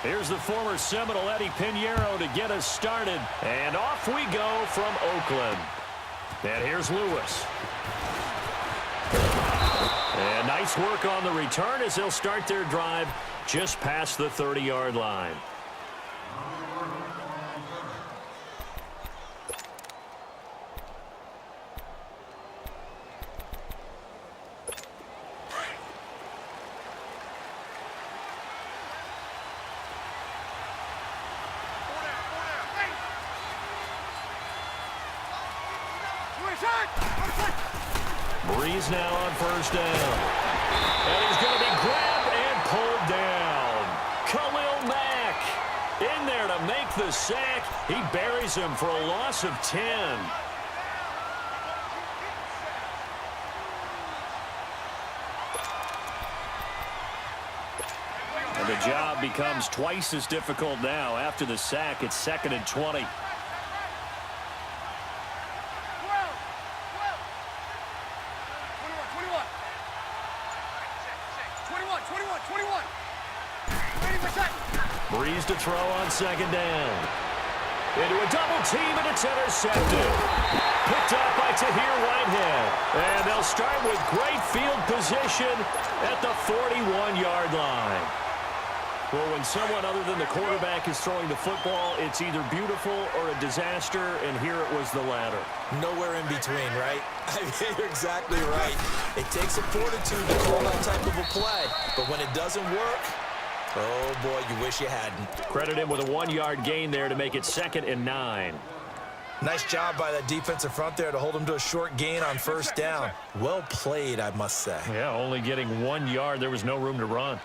Here's the former Seminole Eddie Pinheiro to get us started. And off we go from Oakland. And here's Lewis. And nice work on the return as they'll start their drive just past the 30-yard line. Breeze now on first down. And he's going to be grabbed and pulled down. Khalil Mack in there to make the sack. He buries him for a loss of 10. And the job becomes twice as difficult now. After the sack, it's 2nd and 20. Breeze to throw on 2nd down. Into a double team, and it's intercepted. Picked up by Tahir Whitehead. And they'll start with great field position at the 41-yard line. Well, when someone other than the quarterback is throwing the football, it's either beautiful or a disaster, and here it was the latter. Nowhere in between, right? I mean, you're exactly right. It takes a fortitude to call that type of a play, but when it doesn't work, oh, boy, you wish you hadn't. Credit him with a 1-yard gain there to make it 2nd and 9. Nice job by that defensive front there to hold him to a short gain on first down. Well played, I must say. Yeah, only getting 1 yard. There was no room to run.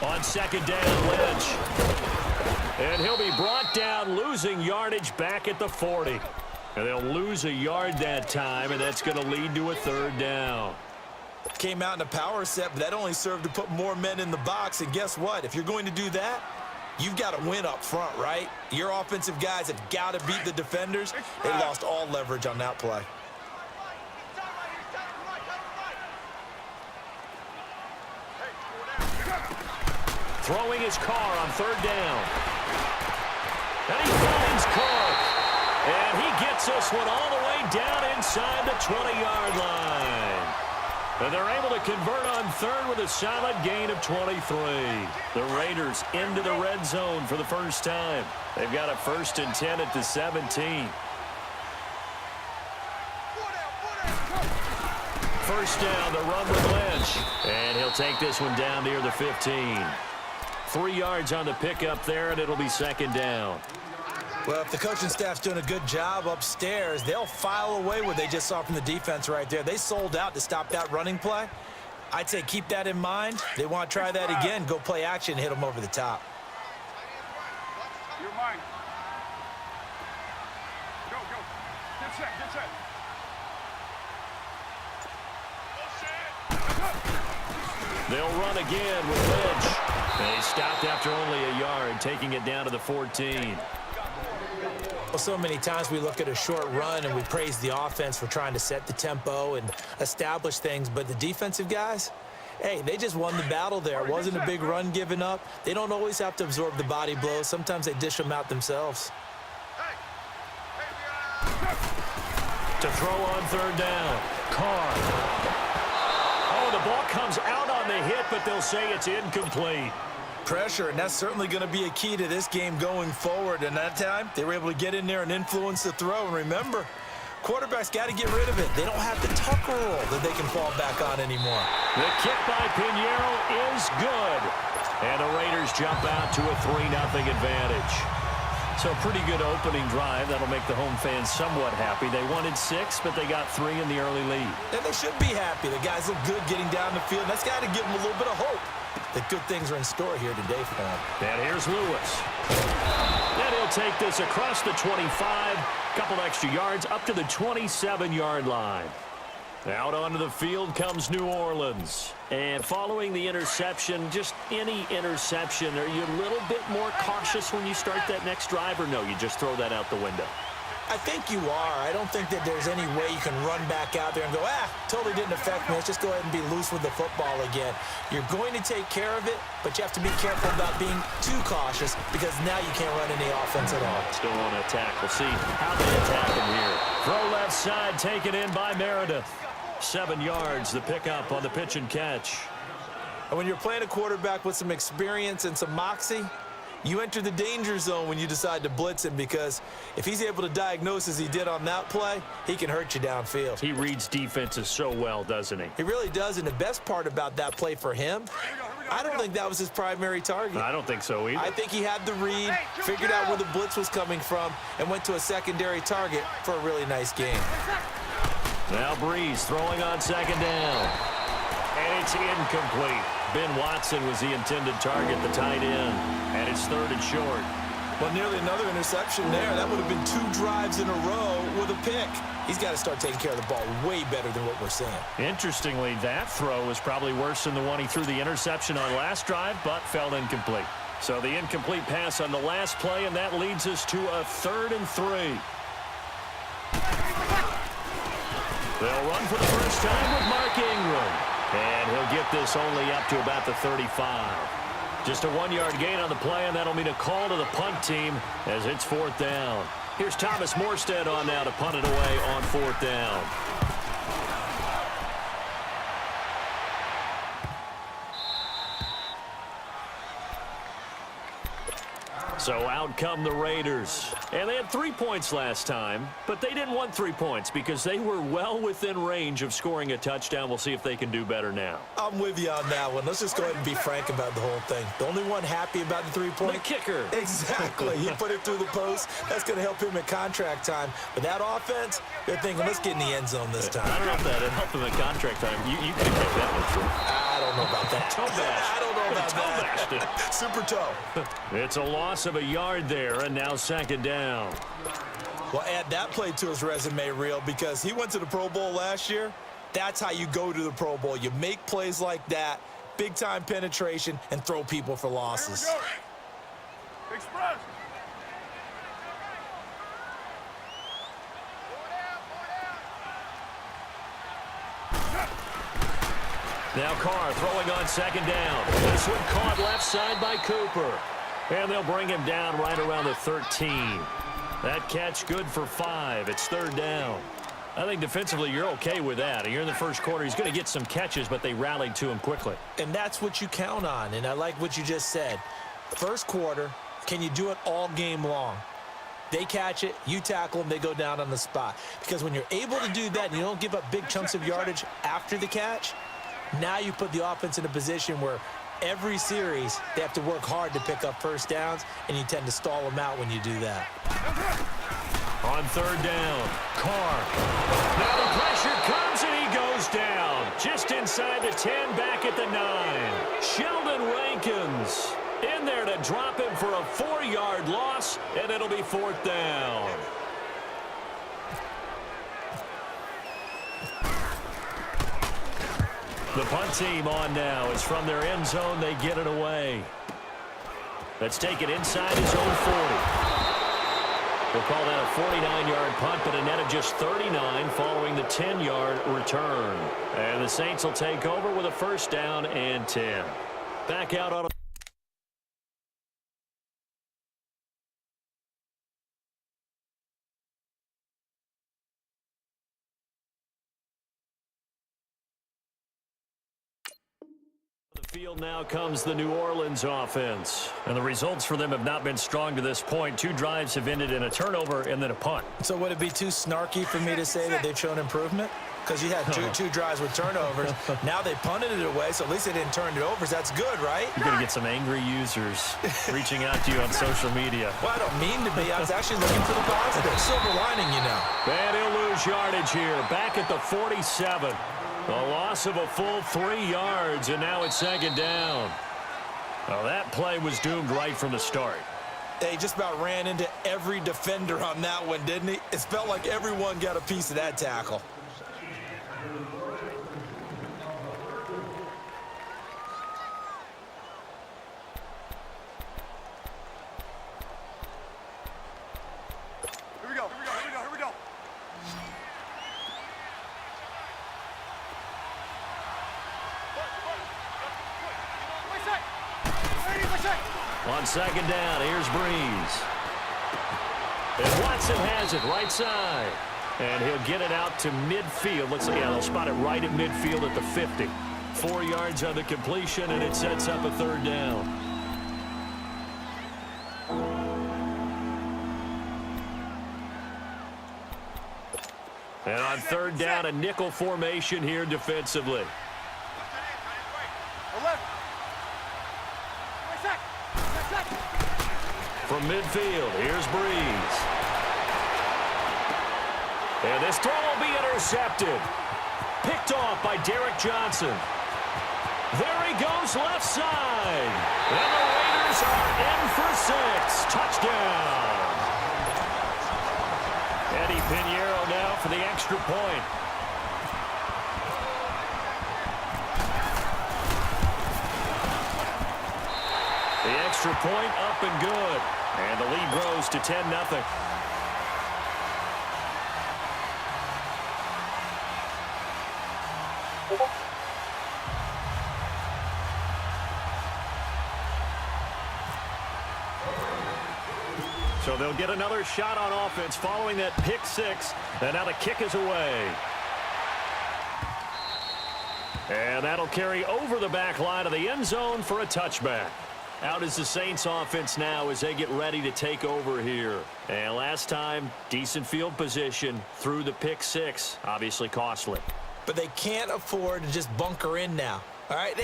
On 2nd down, Lynch. And he'll be brought down, losing yardage back at the 40. And they'll lose a yard that time, and that's going to lead to a 3rd down. Came out in a power set, but that only served to put more men in the box. And guess what? If you're going to do that, you've got to win up front, right? Your offensive guys have got to beat the defenders. They lost all leverage on that play. Throwing his car on 3rd down. And he finds Cook. And he gets this one all the way down inside the 20-yard line. And they're able to convert on 3rd with a solid gain of 23. The Raiders into the red zone for the first time. They've got a 1st and 10 at the 17. First down, the run with Lynch. And he'll take this one down near the 15. 3 yards on the pickup there, and it'll be 2nd down. Well, if the coaching staff's doing a good job upstairs, they'll file away what they just saw from the defense right there. They sold out to stop that running play. I'd say keep that in mind. They want to try that again, go play action, hit them over the top. You're mine. Go, go. Get set, get set. They'll run again with Lynch. They stopped after only a yard, taking it down to the 14. Well, so many times we look at a short run and we praise the offense for trying to set the tempo and establish things, but the defensive guys, hey, they just won the battle there. It wasn't a big run given up. They don't always have to absorb the body blows. Sometimes they dish them out themselves. To throw on 3rd down, Carr. Oh, the ball comes out on the hit, but they'll say it's incomplete. Pressure, and that's certainly going to be a key to this game going forward. And that time, they were able to get in there and influence the throw. And remember, quarterbacks got to get rid of it. They don't have the tucker roll that they can fall back on anymore. The kick by Pinheiro is good. And the Raiders jump out to a 3-0 advantage. So pretty good opening drive. That'll make the home fans somewhat happy. They wanted 6, but they got 3 in the early lead. And they should be happy. The guys look good getting down the field. That's got to give them a little bit of hope that good things are in store here today for them. And here's Lewis. And he'll take this across the 25. Couple extra yards up to the 27-yard line. Out onto the field comes New Orleans. And following the interception, just any interception, are you a little bit more cautious when you start that next drive, or no, you just throw that out the window? I think you are. I don't think that there's any way you can run back out there and go, totally didn't affect me. Let's just go ahead and be loose with the football again. You're going to take care of it, but you have to be careful about being too cautious because now you can't run any offense at all. Still on attack. We'll see how they attack him here. Throw left side, taken in by Meredith. 7 yards, the pickup on the pitch and catch. And when you're playing a quarterback with some experience and some moxie, you enter the danger zone when you decide to blitz him because if he's able to diagnose as he did on that play, he can hurt you downfield. He reads defenses so well, doesn't he? He really does, and the best part about that play for him, I don't think that was his primary target. I don't think so either. I think he had the read, figured out where the blitz was coming from, and went to a secondary target for a really nice game. Now Breeze throwing on second down. And it's incomplete. Ben Watson was the intended target, the tight end. And it's 3rd and short. Well, nearly another interception there. That would have been 2 drives in a row with a pick. He's got to start taking care of the ball way better than what we're seeing. Interestingly, that throw was probably worse than the one he threw the interception on last drive, but fell incomplete. So the incomplete pass on the last play, and that leads us to a 3rd and 3. They'll run for the first time with Mark Ingram. And he'll get this only up to about the 35. Just a 1-yard gain on the play, and that'll mean a call to the punt team as it's 4th down. Here's Thomas Morstead on now to punt it away on 4th down. So out come the Raiders. And they had 3 points last time, but they didn't want 3 points because they were well within range of scoring a touchdown. We'll see if they can do better now. I'm with you on that one. Let's just go ahead and be frank about the whole thing. The only one happy about the 3-point? The kicker. Exactly. He put it through the post. That's going to help him at contract time. But that offense, they're thinking, let's get in the end zone this time. I don't know if that helped him at contract time. You can take that one, Troy. I don't know about that. Toe bash. I don't know about Toe that. Super toe. It's a loss of a yard there, and now 2nd down. Well, add that play to his resume reel because he went to the Pro Bowl last year. That's how you go to the Pro Bowl. You make plays like that, big-time penetration, and throw people for losses. Here we go. Express. Now Carr throwing on 2nd down. This one caught left side by Cooper. And they'll bring him down right around the 13. That catch good for 5. It's 3rd down. I think defensively you're okay with that. You're in the first quarter. He's going to get some catches, but they rallied to him quickly. And that's what you count on, and I like what you just said. First quarter, can you do it all game long? They catch it, you tackle them, they go down on the spot. Because when you're able to do that and you don't give up big chunks of yardage after the catch, now you put the offense in a position where every series they have to work hard to pick up first downs, and you tend to stall them out when you do that. On 3rd down, Carr. Now the pressure comes, and he goes down. Just inside the 10, back at the 9. Sheldon Rankins in there to drop him for a 4-yard loss, and it'll be 4th down. The punt team on now is from their end zone. They get it away. Let's take it inside his own 40. We'll call that a 49-yard punt, but a net of just 39 following the 10-yard return. And the Saints will take over with a 1st down and 10. Back out on a field now comes the New Orleans offense. And the results for them have not been strong to this point. 2 drives have ended in a turnover and then a punt. So would it be too snarky for me to say that they've shown improvement? Because you had two drives with turnovers. Now they punted it away, so at least they didn't turn it over. So that's good, right? You're going to get some angry users reaching out to you on social media. Well, I don't mean to be. I was actually looking for the positive. Silver lining, you know. And he'll lose yardage here. Back at the 47. A loss of a full 3 yards, and now it's 2nd down. Well, that play was doomed right from the start. He just about ran into every defender on that one, didn't he? It felt like everyone got a piece of that tackle. Here we go. On second down, here's Breeze. And Watson has it right side. And he'll get it out to midfield. Looks like, yeah, they'll spot it right at midfield at the 50. 4 yards on the completion, and it sets up a third down. And on third down, a nickel formation here defensively. From midfield, here's Breeze. And this throw will be intercepted. Picked off by Derek Johnson. There he goes left side. And the Raiders are in for 6. Touchdown. Eddie Pinheiro now for the extra point. The extra point up and good. And the lead grows to 10-0. So they'll get another shot on offense following that pick 6. And now the kick is away. And that'll carry over the back line of the end zone for a touchback. Out is the Saints offense now as they get ready to take over here. And last time, decent field position through the pick 6. Obviously costly. But they can't afford to just bunker in now. All right,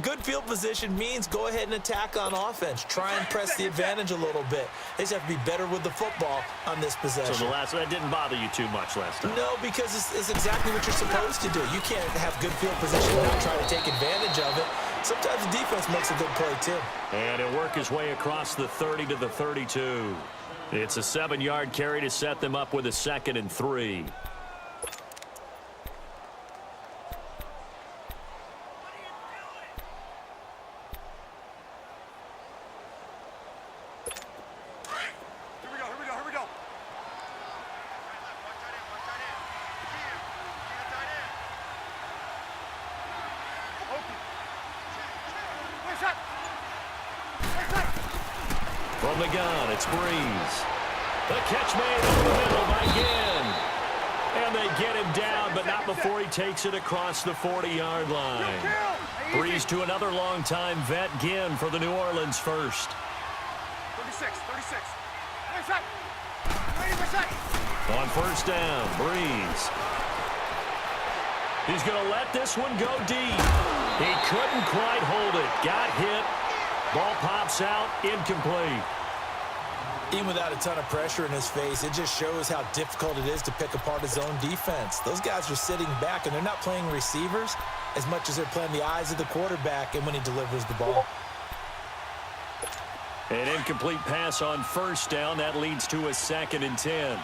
good field position means go ahead and attack on offense. Try and press the advantage a little bit. They just have to be better with the football on this possession. So that didn't bother you too much last time? No, because it's exactly what you're supposed to do. You can't have good field position without trying to take advantage of it. Sometimes the defense makes a good play, too. And he'll work his way across the 30 to the 32. It's a 7-yard carry to set them up with a 2nd and 3. From the gun, it's Breeze. The catch made over the middle by Ginn. And they get him down, but not before he takes it across the 40-yard line. Breeze to another long-time vet, Ginn, for the New Orleans first. 36. On first down, Breeze. He's going to let this one go deep. He couldn't quite hold it. Got hit. Ball pops out, incomplete. Even without a ton of pressure in his face, it just shows how difficult it is to pick apart his own defense. Those guys are sitting back, and they're not playing receivers as much as they're playing the eyes of the quarterback and when he delivers the ball. An incomplete pass on first down. That leads to a 2nd and 10. Here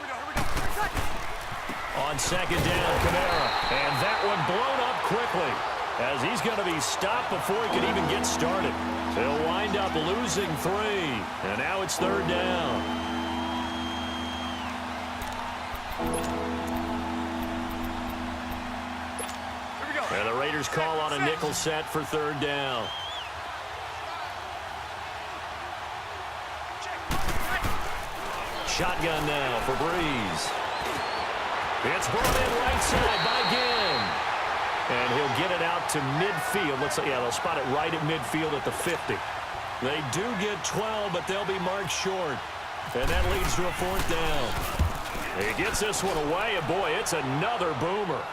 we go. On second down, Kamara. And that one blown up quickly as he's going to be stopped before he can even get started. He'll wind up losing 3. And now it's third down. Here we go. And the Raiders call on a nickel set for third down. Shotgun now for Breeze. It's brought in right side by Ginn. And he'll get it out to midfield. Looks like, yeah, they'll spot it right at midfield at the 50. They do get 12, but they'll be marked short. And that leads to a fourth down. He gets this one away, and boy, it's another boomer.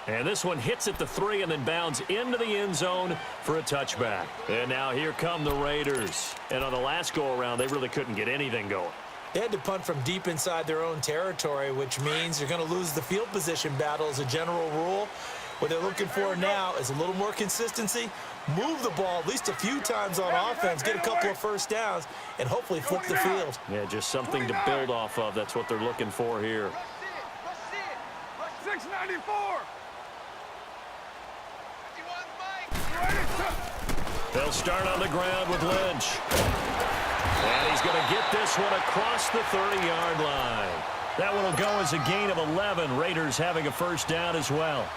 And this one hits at the 3 and then bounds into the end zone for a touchback. And now here come the Raiders. And on the last go-around, they really couldn't get anything going. They had to punt from deep inside their own territory, which means you're going to lose the field position battle as a general rule. What they're looking for now is a little more consistency, move the ball at least a few times on offense, get a couple of first downs, and hopefully flip the field. Yeah, just something to build off of. That's what they're looking for here. 694. They'll start on the ground with Lynch. And he's going to get this one across the 30-yard line. That one will go as a gain of 11. Raiders having a first down as well.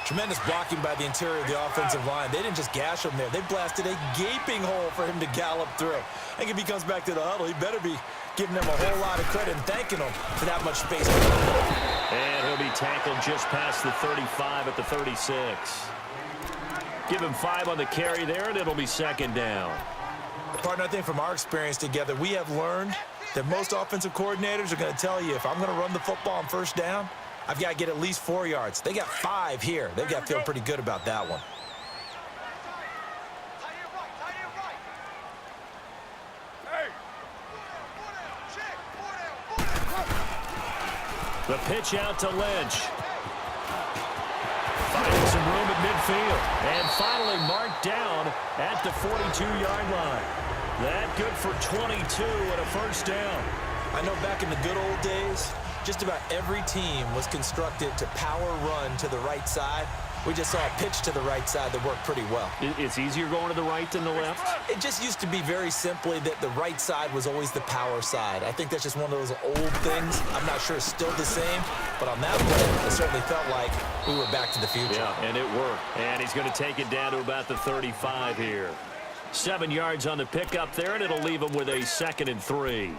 Tremendous blocking by the interior of the offensive line. They didn't just gash him there. They blasted a gaping hole for him to gallop through. I think if he comes back to the huddle, he better be giving them a whole lot of credit and thanking them for that much space. And he'll be tackled just past the 35 at the 36. Give him 5 on the carry there, and it'll be second down. Partner, I think from our experience together, we have learned that most offensive coordinators are going to tell you, if I'm going to run the football on first down, I've got to get at least 4 yards. They got 5 here. They've got to feel pretty good about that one. The pitch out to Lynch. Finding some room at midfield. And finally marked down at the 42-yard line. That good for 22 and a first down. I know back in the good old days, just about every team was constructed to power run to the right side. We just saw a pitch to the right side that worked pretty well. It's easier going to the right than the left? It just used to be very simply that the right side was always the power side. I think that's just one of those old things. I'm not sure it's still the same, but on that play, it certainly felt like we were back to the future. Yeah, and it worked. And he's going to take it down to about the 35 here. 7 yards on the pickup there, and it'll leave him with a 2nd and 3.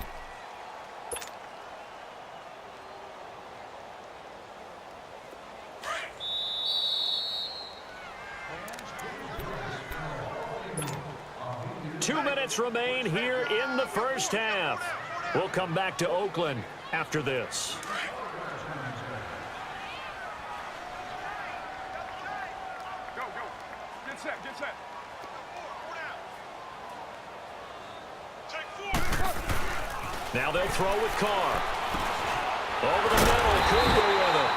Two minutes remain here in the first half. We'll come back to Oakland after this. Go, go. Get set, get set. Now they'll throw with Carr. Over the middle, Cooper with it.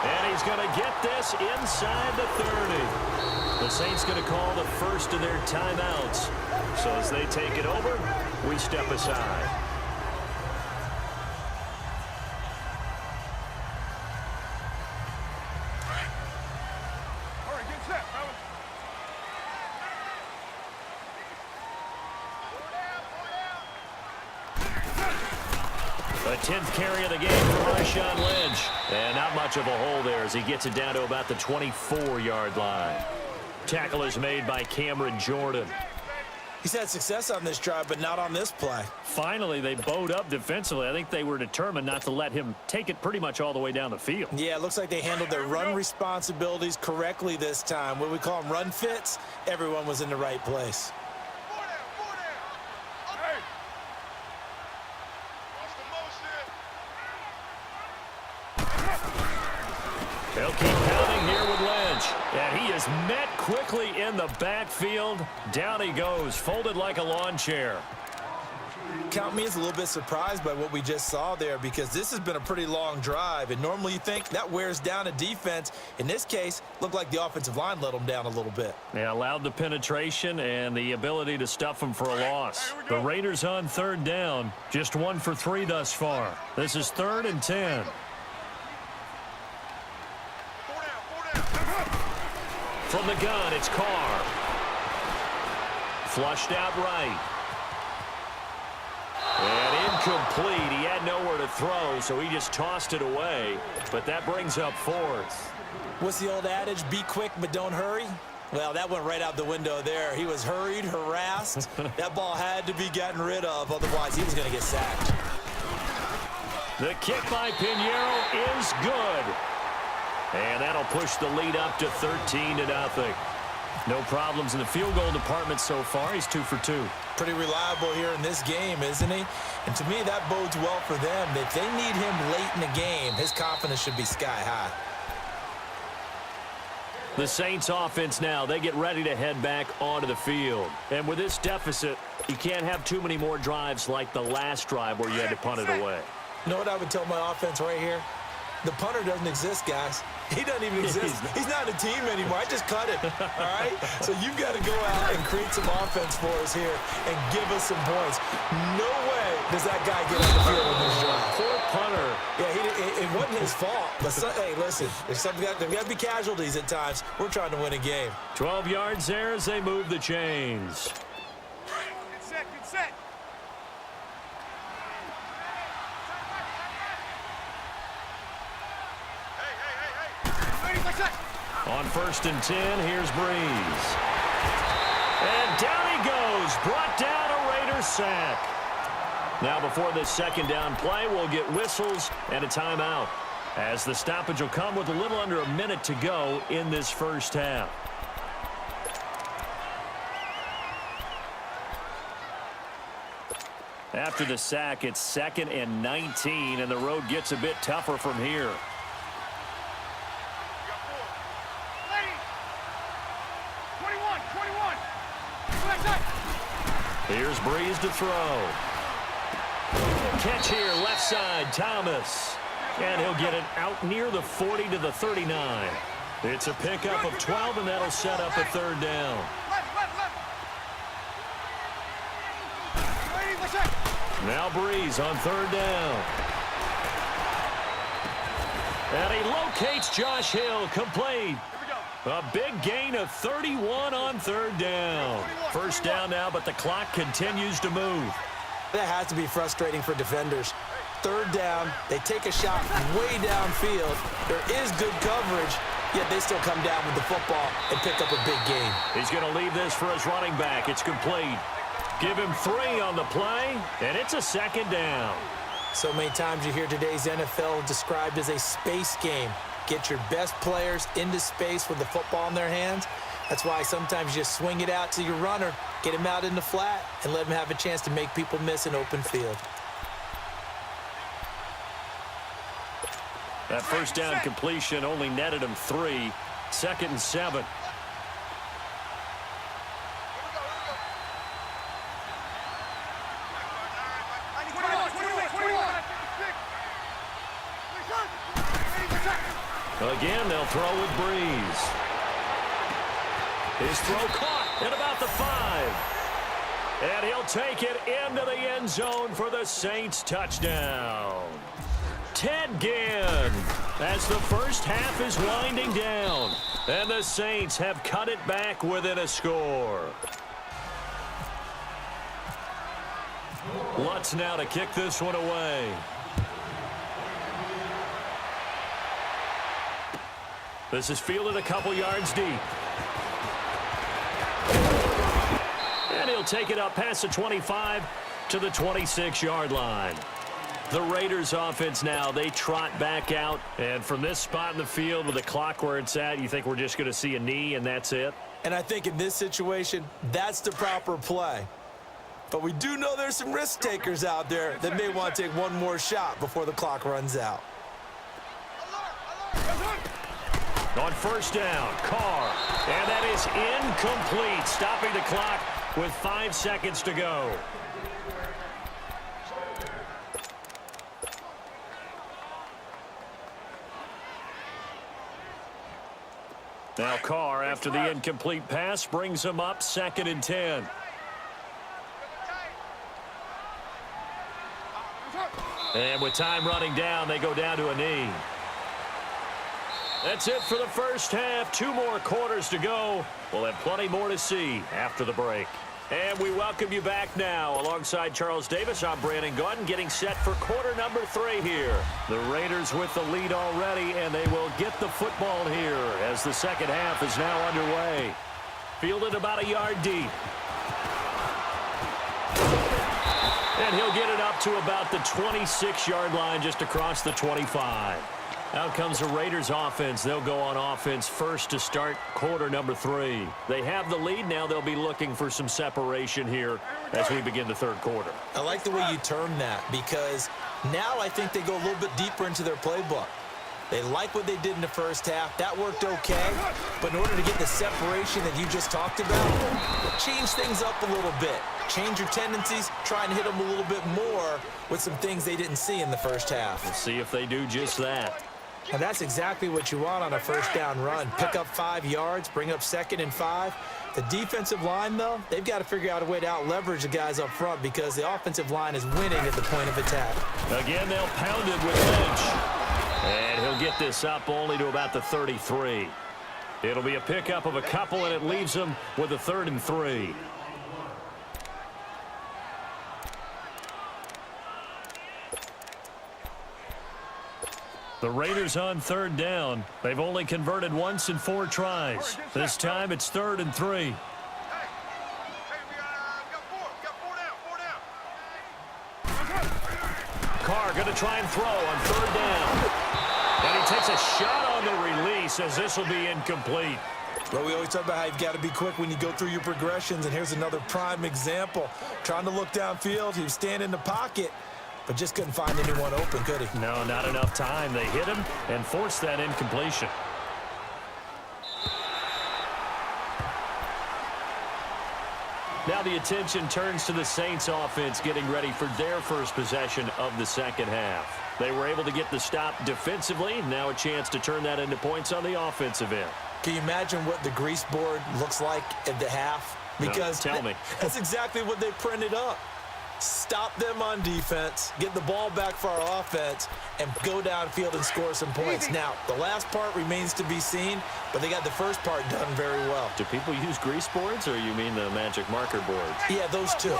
And he's going to get this inside the 30. The Saints going to call the first of their timeouts. So as they take it over, we step aside. All right, get set, fellas. The 10th carry of the game for Marshawn Lynch. And not much of a hole there as he gets it down to about the 24-yard line. Tackle is made by Cameron Jordan. He's had success on this drive, but not on this play. Finally, they bowed up defensively. I think they were determined not to let him take it pretty much all the way down the field. Yeah, it looks like they handled their run responsibilities correctly this time. What we call them run fits, everyone was in the right place. Hey. They'll keep pounding here with Lynch. And he is met quickly in the backfield. Down he goes, folded like a lawn chair. Count me as a little bit surprised by what we just saw there, because this has been a pretty long drive, and normally you think that wears down a defense. In this case, looked like the offensive line let them down a little bit. They allowed the penetration and the ability to stuff them for a loss. The Raiders on 3rd down, just 1 for 3 thus far. This is 3rd and 10. From the gun, it's Carr. Flushed out right. And incomplete. He had nowhere to throw, so he just tossed it away. But that brings up 4th. What's the old adage, be quick but don't hurry? Well, that went right out the window there. He was hurried, harassed. That ball had to be gotten rid of, otherwise he was going to get sacked. The kick by Pinheiro is good. And that'll push the lead up to 13-0. No problems in the field goal department so far. He's 2 for 2. Pretty reliable here in this game, isn't he? And to me, that bodes well for them. If they need him late in the game, his confidence should be sky high. The Saints offense now, they get ready to head back onto the field. And with this deficit, you can't have too many more drives like the last drive where you had to punt it away. You know what I would tell my offense right here? The punter doesn't exist, guys. He doesn't even exist. He's not a team anymore. I just cut him, all right? So you've got to go out and create some offense for us here and give us some points. No way does that guy get on the field with this drive. Poor punter. Yeah, it wasn't his fault. But, hey, listen, there's got to be casualties at times. We're trying to win a game. 12 yards there as they move the chains. Get set, get set. Hey. 30 seconds. On 1st and 10, here's Breeze. And down he goes. Brought down a Raiders sack. Now before this second down play, we'll get whistles and a timeout, as the stoppage will come with a little under a minute to go in this first half. After the sack, it's 2nd and 19, and the road gets a bit tougher from here. Here's Breeze to throw. Catch here, left side, Thomas. And he'll get it out near the 40 to the 39. It's a pickup of 12, and that'll set up a 3rd down. Now Breeze on 3rd down. And he locates Josh Hill, complete. A big gain of 31 on 3rd down. 1st down now, but the clock continues to move. That has to be frustrating for defenders. 3rd down, they take a shot way downfield. There is good coverage, yet they still come down with the football and pick up a big gain. He's going to leave this for his running back. It's complete. Give him 3 on the play, and it's a 2nd down. So many times you hear today's NFL described as a space game. Get your best players into space with the football in their hands. That's why sometimes you just swing it out to your runner, get him out in the flat, and let him have a chance to make people miss an open field. That 1st down completion only netted him 3. 2nd and 7. Again, they'll throw with Breeze. His throw caught at about the 5. And he'll take it into the end zone for the Saints touchdown. Ted Ginn, as the first half is winding down, and the Saints have cut it back within a score. Lutz now to kick this one away. This is fielded a couple yards deep. And he'll take it up past the 25 to the 26-yard line. The Raiders offense now, they trot back out. And from this spot in the field with the clock where it's at, you think we're just going to see a knee and that's it? And I think in this situation, that's the proper play. But we do know there's some risk takers out there that may want to take one more shot before the clock runs out. On 1st down, Carr. And that is incomplete, stopping the clock with 5 seconds to go. Now Carr, after the incomplete pass, brings him up 2nd and 10. And with time running down, they go down to a knee. That's it for the first half. 2 more quarters to go. We'll have plenty more to see after the break. And we welcome you back now. Alongside Charles Davis, I'm Brandon Gaudin, getting set for quarter number 3 here. The Raiders with the lead already, and they will get the football here as the second half is now underway. Fielded about a yard deep. And he'll get it up to about the 26-yard line, just across the 25. Out comes the Raiders offense. They'll go on offense first to start quarter number 3. They have the lead. Now they'll be looking for some separation here as we begin the 3rd quarter. I like the way you term that, because now I think they go a little bit deeper into their playbook. They like what they did in the first half. That worked okay. But in order to get the separation that you just talked about, change things up a little bit. Change your tendencies. Try and hit them a little bit more with some things they didn't see in the first half. We'll see if they do just that. And that's exactly what you want on a 1st down run. Pick up 5 yards, bring up 2nd and 5. The defensive line, though, they've got to figure out a way to out-leverage the guys up front because the offensive line is winning at the point of attack. Again, they'll pound it with Lynch. And he'll get this up only to about the 33. It'll be a pickup of a couple, and it leaves him with a 3rd and 3. The Raiders on third down. They've only converted once in 4 tries. This time it's 3rd and 3. Hey, we got 4 down. Carr going to try and throw on 3rd down. And he takes a shot on the release as this will be incomplete. Well, we always talk about how you've got to be quick when you go through your progressions, and here's another prime example. Trying to look downfield, he was standing in the pocket, but just couldn't find anyone open, could he? No, not enough time. They hit him and forced that incompletion. Now the attention turns to the Saints offense getting ready for their first possession of the second half. They were able to get the stop defensively. Now a chance to turn that into points on the offensive end. Can you imagine what the grease board looks like at the half? Because no, tell me. That's exactly what they printed up. Stop them on defense, get the ball back for our offense, and go downfield and score some points. Now, the last part remains to be seen, but they got the first part done very well. Do people use grease boards, or you mean the magic marker boards? Yeah, those two.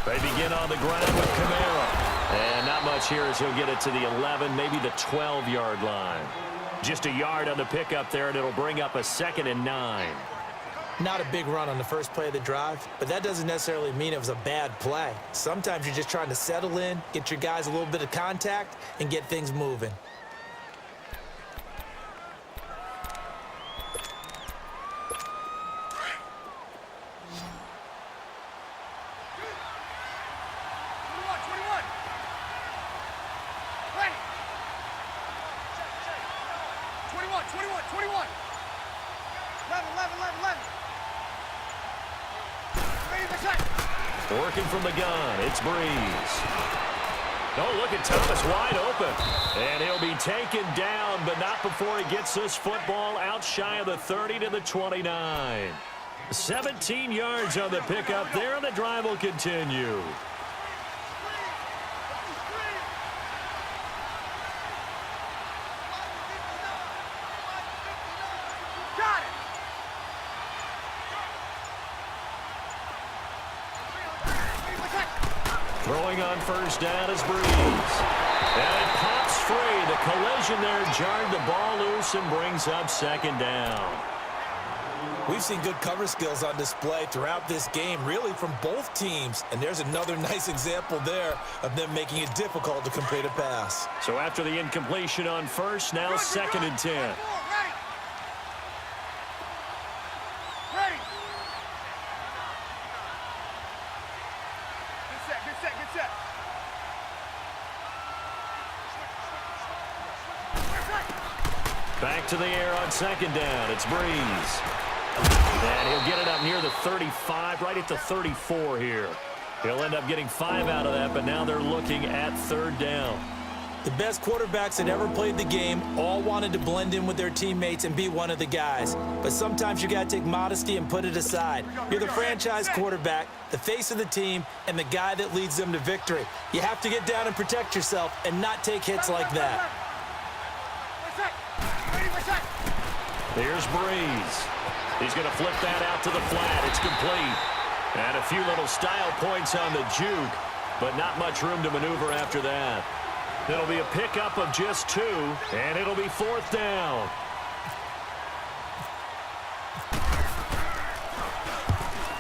They begin on the ground with Kamara. And not much here as he'll get it to the 11, maybe the 12-yard line. Just a yard on the pickup there, and it'll bring up a 2nd and 9. Not a big run on the first play of the drive, but that doesn't necessarily mean it was a bad play. Sometimes you're just trying to settle in, get your guys a little bit of contact, and get things moving. Working from the gun, it's Breeze. Oh, look at Thomas wide open. And he'll be taken down, but not before he gets this football out shy of the 30 to the 29. 17 yards on the pickup there, and the drive will continue. Throwing on first down is Breeze. And it pops free. The collision there jarred the ball loose and brings up 2nd down. We've seen good cover skills on display throughout this game, really from both teams. And there's another nice example there of them making it difficult to complete a pass. So after the incompletion on first, now 2nd and 10. Back to the air on 2nd down. It's Breeze. And he'll get it up near the 35, right at the 34 here. He'll end up getting 5 out of that, but now they're looking at 3rd down. The best quarterbacks that ever played the game all wanted to blend in with their teammates and be one of the guys. But sometimes you got to take modesty and put it aside. You're the franchise quarterback, the face of the team, and the guy that leads them to victory. You have to get down and protect yourself and not take hits like that. Here's Breeze. He's going to flip that out to the flat. It's complete. And a few little style points on the juke, but not much room to maneuver after that. It'll be a pickup of just 2, and it'll be 4th down.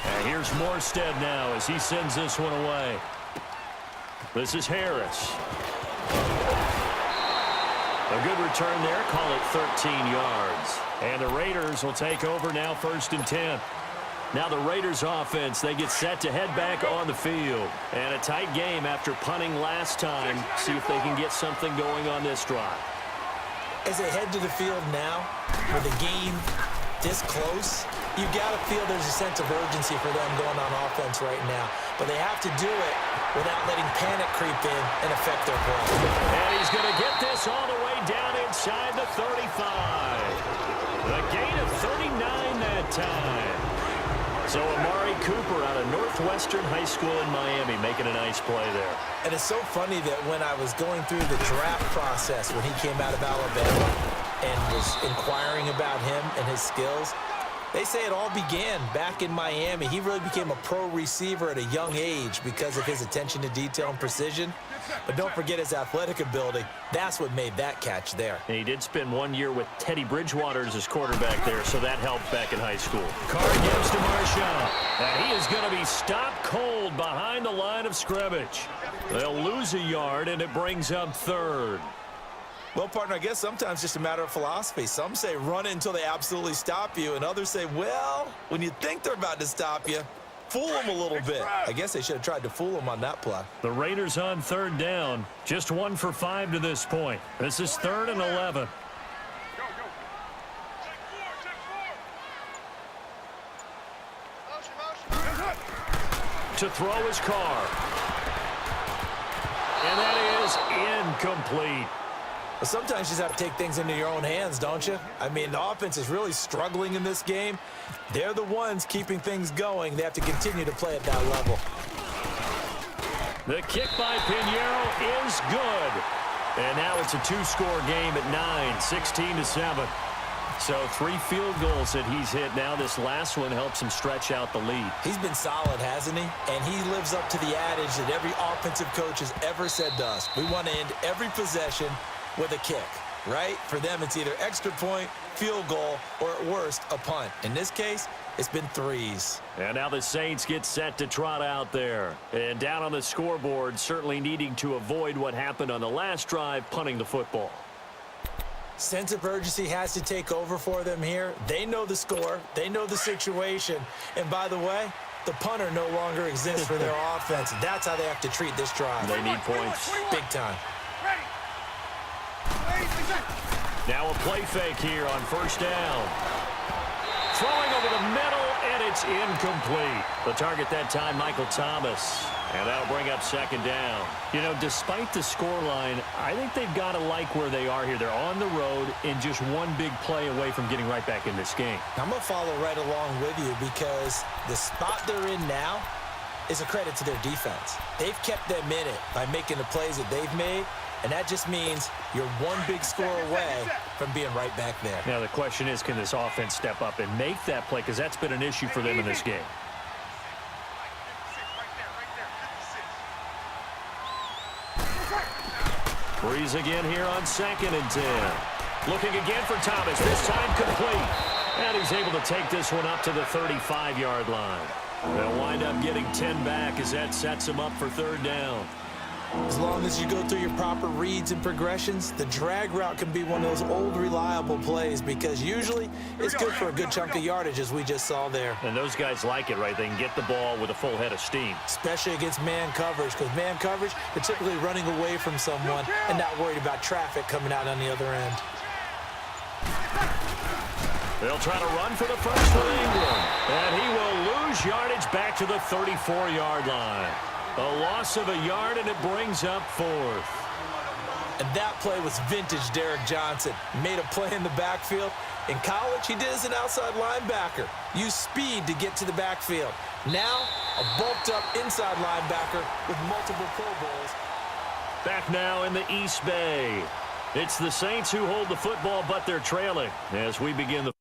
And here's Morstead now as he sends this one away. This is Harris. A good return there, call it 13 yards. And the Raiders will take over now 1st and 10. Now the Raiders offense, they get set to head back on the field. And a tight game after punting last time. See if they can get something going on this drive. As they head to the field now, with the game this close, you got to feel there's a sense of urgency for them going on offense right now. But they have to do it without letting panic creep in and affect their play. And he's going to get this all the way down inside the 35. The gain of 39 that time. So Amari Cooper out of Northwestern High School in Miami making a nice play there. And it's so funny that when I was going through the draft process when he came out of Alabama and was inquiring about him and his skills, They say it all began back in Miami. He really became a pro receiver at a young age because of his attention to detail and precision. But don't forget his athletic ability. That's what made that catch there. And he did spend 1 year with Teddy Bridgewater as his quarterback there, so that helped back in high school. Carr gives to Marshawn, and he is going to be stopped cold behind the line of scrimmage. They'll lose a yard, and it brings up third. Well, partner, I guess sometimes it's just a matter of philosophy. Some say run it until they absolutely stop you, and others say, well, when you think they're about to stop you, fool them a little bit. I guess they should have tried to fool them on that play. The Raiders on third down, just 1 for 5 to this point. This is 3rd and 11. To throw his Carr. And that is incomplete. But sometimes you just have to take things into your own hands, don't you? I mean, the offense is really struggling in this game. They're the ones keeping things going. They have to continue to play at that level. The kick by Pinheiro is good. And now it's a 2-score game at 9, 16-7. So 3 field goals that he's hit now. This last one helps him stretch out the lead. He's been solid, hasn't he? And he lives up to the adage that every offensive coach has ever said to us. We want to end every possession with a kick, right? For them, it's either extra point, field goal, or at worst, a punt. In this case, it's been 3s. And now the Saints get set to trot out there. And down on the scoreboard, certainly needing to avoid what happened on the last drive, punting the football. Sense of urgency has to take over for them here. They know the score. They know the situation. And by the way, the punter no longer exists for their offense. That's how they have to treat this drive. They need points. Big time. Now a play fake here on 1st down. Throwing over the middle, and it's incomplete. The target that time, Michael Thomas. And that'll bring up 2nd down. You know, despite the scoreline, I think they've got to like where they are here. They're on the road and just one big play away from getting right back in this game. I'm going to follow right along with you because the spot they're in now is a credit to their defense. They've kept them in it by making the plays that they've made, and that just means you're one big score away from being right back there. Now the question is, can this offense step up and make that play? Because that's been an issue for them in this game. Breeze again here on 2nd and 10. Looking again for Thomas, this time complete. And he's able to take this one up to the 35-yard line. They'll wind up getting 10 back as that sets him up for 3rd down. As long as you go through your proper reads and progressions, the drag route can be one of those old reliable plays because usually it's good for a good chunk of yardage, as we just saw there. And those guys like it, right? They can get the ball with a full head of steam. Especially against man coverage, because man coverage, they're typically running away from someone and not worried about traffic coming out on the other end. They'll try to run for the first for Ingram. And he will lose yardage back to the 34-yard line. A loss of a yard, and it brings up 4th. And that play was vintage Derek Johnson. Made a play in the backfield. In college, he did as an outside linebacker. Used speed to get to the backfield. Now, a bulked-up inside linebacker with multiple Pro Bowls. Back now in the East Bay. It's the Saints who hold the football, but they're trailing as we begin the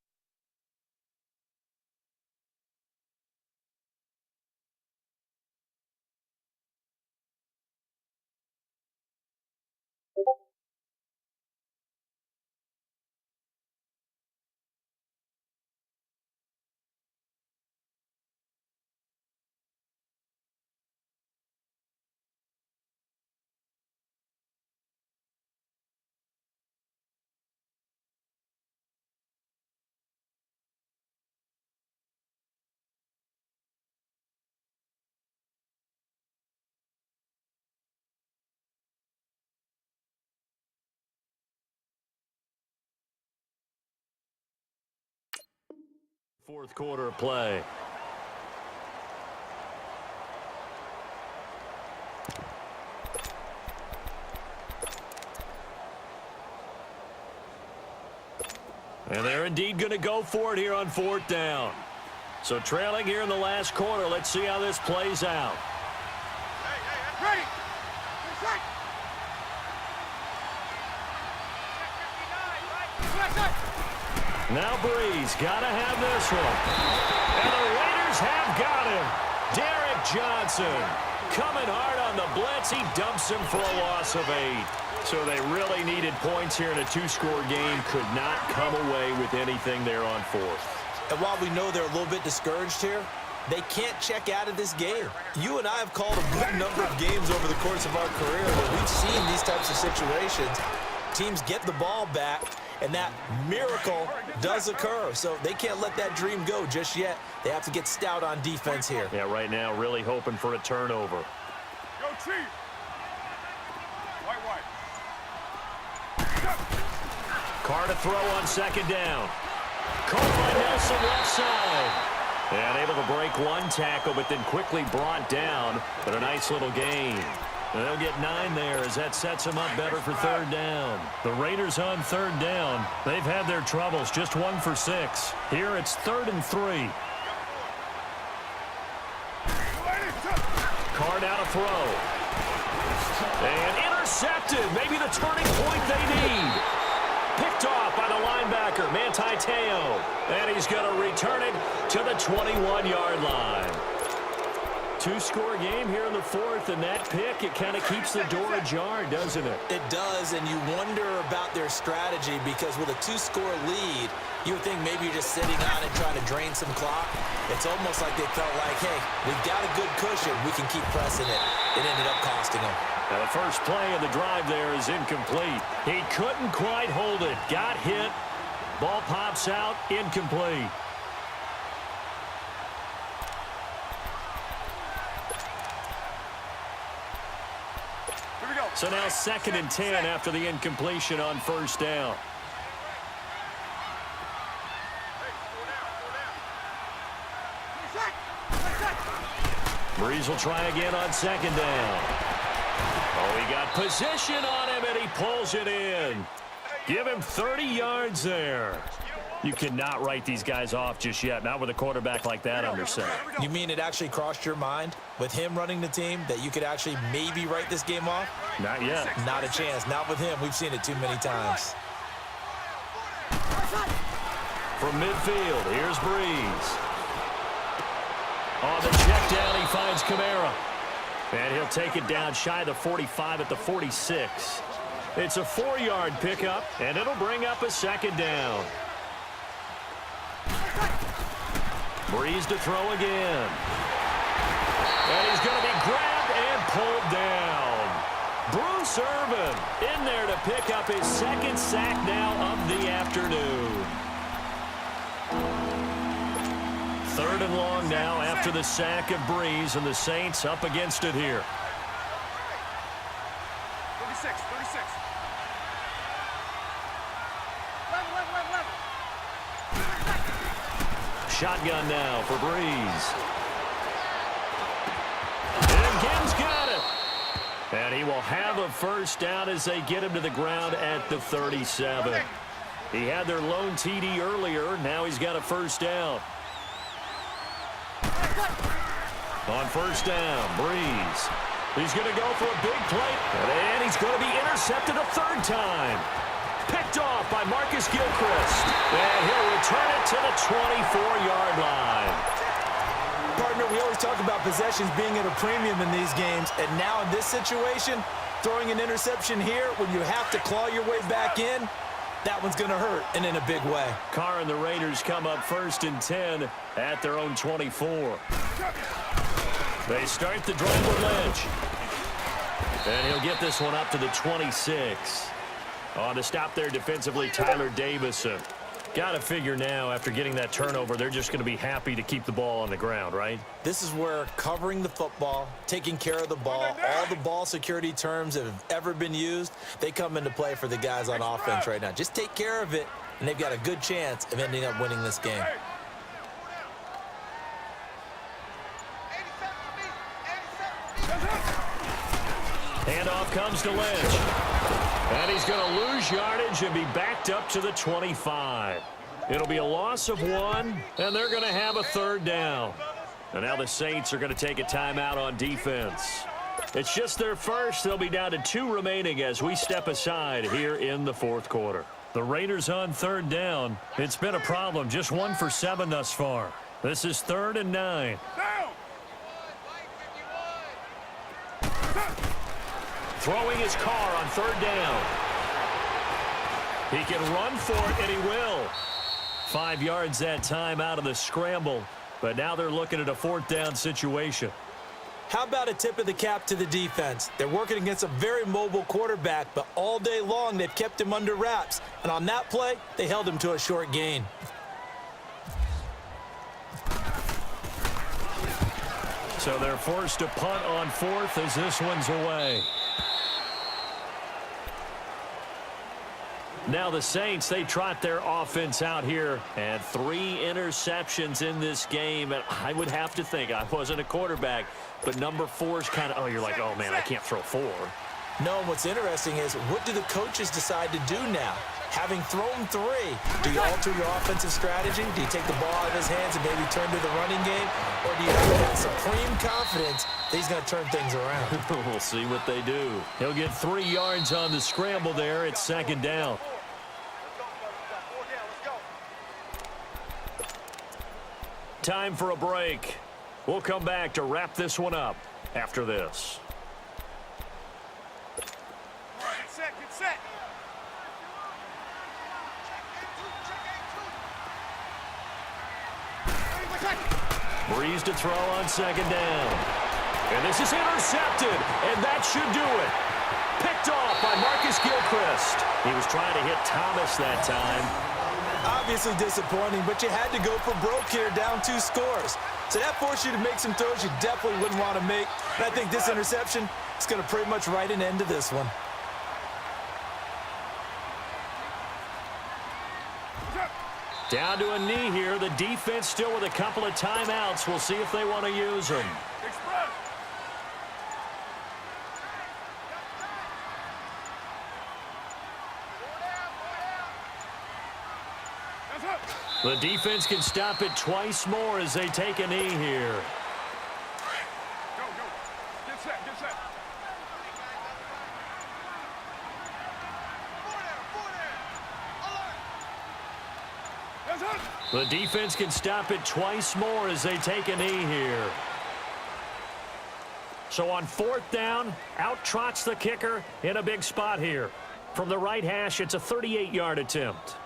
fourth quarter of play. And they're indeed going to go for it here on 4th down. So trailing here in the last quarter. Let's see how this plays out. Ready. Now Breeze got to have this one. And the Raiders have got him. Derek Johnson coming hard on the blitz. He dumps him for a loss of 8. So they really needed points here in a 2-score game. Could not come away with anything there on 4th. And while we know they're a little bit discouraged here, they can't check out of this game. You and I have called a good number of games over the course of our career where we've seen these types of situations. Teams get the ball back, and that miracle does occur. So they can't let that dream go just yet. They have to get stout on defense here. Yeah, right now really hoping for a turnover. Go, Chief. White. Carr to throw on 2nd down. Caught by Nelson left side. And able to break one tackle, but then quickly brought down. But a nice little gain. And they'll get 9 there as that sets them up better for 3rd down. The Raiders on 3rd down. They've had their troubles, just 1 for 6. Here it's 3rd and 3. Carr down to throw. And intercepted. Maybe the turning point they need. Picked off by the linebacker, Manti Te'o. And he's going to return it to the 21-yard line. 2-score game here in the 4th, and that pick, it kind of keeps the door ajar, doesn't it? It does, and you wonder about their strategy because with a 2-score lead, you would think maybe you're just sitting on it trying to drain some clock. It's almost like they felt like, hey, we've got a good cushion. We can keep pressing it. It ended up costing them. Now the first play of the drive there is incomplete. He couldn't quite hold it. Got hit. Ball pops out. Incomplete. Here we go. So now 2nd and 10 after the incompletion on 1st down. Breeze will try again on 2nd down. Oh, he got position on him, and he pulls it in. Give him 30 yards there. You cannot write these guys off just yet, not with a quarterback like that under center. You mean it actually crossed your mind with him running the team that you could actually maybe write this game off? Not yet. Not a chance. Not with him. We've seen it too many times. From midfield, here's Breeze. On the check down, he finds Kamara. And he'll take it down shy of the 45 at the 46. It's a 4-yard pickup, and it'll bring up a 2nd down. Breeze to throw again. And he's going to be grabbed and pulled down. Bruce Irvin in there to pick up his 2nd sack now of the afternoon. 3rd and long now after the sack of Breeze, and the Saints up against it here. 36. Shotgun now for Breeze. And Gibbs got it. And he will have a 1st down as they get him to the ground at the 37. He had their lone TD earlier. Now he's got a 1st down. On 1st down, Breeze. He's going to go for a big play. And he's going to be intercepted a 3rd time. Picked off by Marcus Gilchrist. And he'll return it to the 24-yard line. Partner, we always talk about possessions being at a premium in these games. And now in this situation, throwing an interception here when you have to claw your way back in, that one's going to hurt, and in a big way. Carr and the Raiders come up 1st and 10 at their own 24. They start the drive with Lynch. And he'll get this one up to the 26. On the stop there defensively, Tyler Davison. Got to figure now, after getting that turnover, they're just going to be happy to keep the ball on the ground, right? This is where covering the football, taking care of the ball, all the ball security terms that have ever been used, they come into play for the guys on offense right now. Just take care of it, and they've got a good chance of ending up winning this game. Handoff comes to Lynch. And he's going to lose yardage and be backed up to the 25. It'll be a loss of 1, and they're going to have a 3rd down. And now the Saints are going to take a timeout on defense. It's just their first. They'll be down to 2 remaining as we step aside here in the 4th quarter. The Raiders on third down. It's been a problem. Just 1 for 7 thus far. This is 3rd and 9. Down. Throwing his car on 3rd down. He can run for it, and he will. 5 yards that time out of the scramble. But now they're looking at a 4th down situation. How about a tip of the cap to the defense? They're working against a very mobile quarterback, but all day long they've kept him under wraps. And on that play, they held him to a short gain. So they're forced to punt on 4th as this one's away. Now the Saints, they trot their offense out here. And 3 interceptions in this game. And I would have to think, I wasn't a quarterback, but number 4 is kind of, oh, you're like, oh, man, I can't throw 4. No, what's interesting is, what do the coaches decide to do now? Having thrown 3, do you alter your offensive strategy? Do you take the ball out of his hands and maybe turn to the running game? Or do you have that supreme confidence that he's going to turn things around? We'll see what they do. He'll get 3 yards on the scramble there. It's 2nd down. Time for a break. We'll come back to wrap this one up after this. Get set, get set. Breeze to throw on 2nd down. And this is intercepted, and that should do it. Picked off by Marcus Gilchrist. He was trying to hit Thomas that time. Obviously disappointing, but you had to go for broke here, down 2 scores. So that forced you to make some throws you definitely wouldn't want to make. And I think this interception is going to pretty much write an end to this one. Down to a knee here. The defense still with a couple of timeouts. We'll see if they want to use them. Express. The defense can stop it twice more as they take a knee here. Go, go. Get set, get set. The defense can stop it twice more as they take a knee here. So on 4th down, out trots the kicker in a big spot here. From the right hash, it's a 38-yard attempt.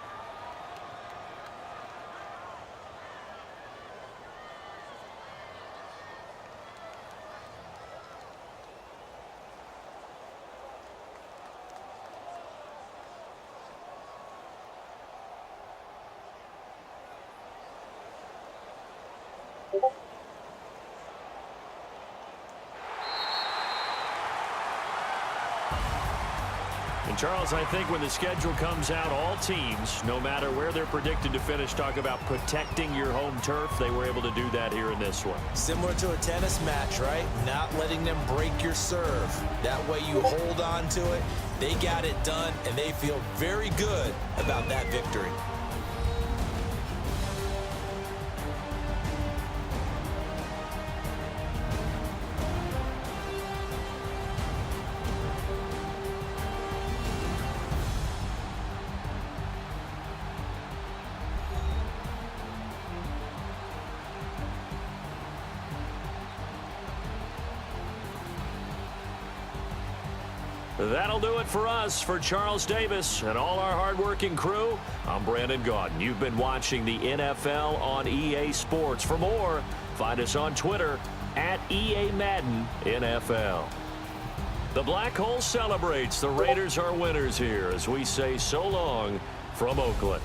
And Charles, I think when the schedule comes out, all teams, no matter where they're predicted to finish, talk about protecting your home turf. They were able to do that here in this one. Similar to a tennis match, right? Not letting them break your serve. That way you hold on to it. They got it done, and they feel very good about that victory. That'll do it for us. For Charles Davis and all our hardworking crew, I'm Brandon Gaudin. You've been watching the NFL on EA Sports. For more, find us on Twitter at EA Madden NFL. The Black Hole celebrates. The Raiders are winners here as we say so long from Oakland.